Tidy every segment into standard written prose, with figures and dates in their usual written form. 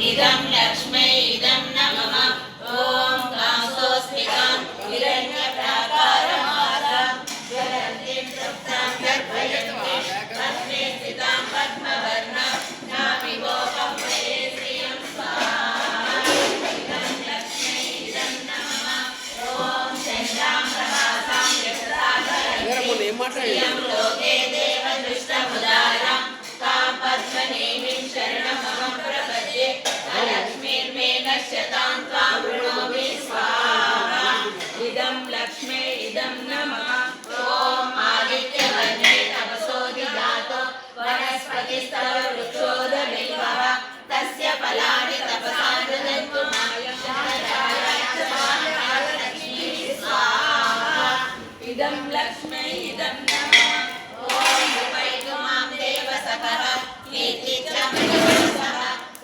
इदं लक्ष्मै इदं नमः ॐ कांसोऽस्मितां हिरण्यप्राकारमाला ज्वलन्तीं तप्तां गर्भयन्तीं पद्मे स्थितां पद्मवर्णां नाभिगोपं वये श्रियं स्वाहा इदं लक्ष्मै इदं नमः ॐ चन्द्रां प्रभासां यशसागरं लोके देवदृष्टमुदारां तां पद्मनेमिं शरणमहं प्रपद्ये लक्ष्मीर्मे नश्यतां त्वां वृणोमि स्वाहा इदं लक्ष्मै इदं नमः ॐ आदित्यवर्णे तपसोऽधिजातो वनस्पतिस्तव वृक्षोदबिम्बः तस्य फलानि तपसा ददन्तु लक्ष्मीः स्वाहा इदं लक्ष्मै इदं नमः ॐ उपैतु मां देवसखः कीर्तिच्च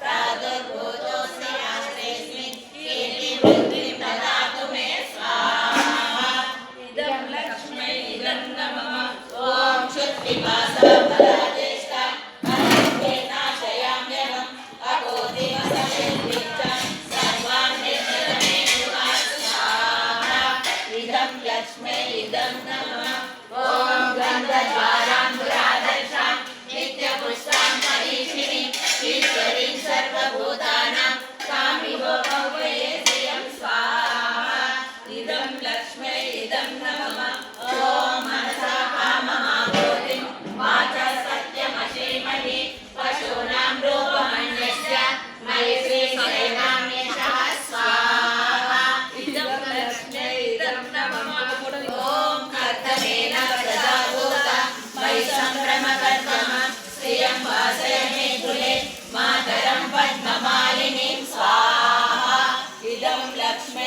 प्रादुर्भूतोऽस्मि आश्रयेऽस्मिन् कीर्तिवृद्धिं ददातु मे स्वाहा इदं लक्ष्मै इदं नमः ॐ क्षुत्पिपासा फलादेष्टा नाशयाम्यहम् अकोटिवसमेत्य सर्वान् निर्जलमे स्वाहा इदं लक्ष्मै इदं नमः ॐ गन्धद्वारान्धुरादर्शां नित्यपुष्टां परीक्षिणीं ईश्वरीं सर्वभूतानां कामिभोगं वये श्रियं स्वाहा इदं लक्ष्मै इदं नमः ॐ मनसा काममाभूतिं वाचा सत्यमशीमहि पशूनां रूपमन्यस्य मयि श्रीशैलाम्येषः स्वाहा इदं लक्ष्मै इदं नमः ॐ कर्तमेन प्रजाभूता मयि सम्भ्रमकर्तम श्रियं वासय मे कुले मातरं पद्ममालिनीं स्वाहा इदं लक्ष्मै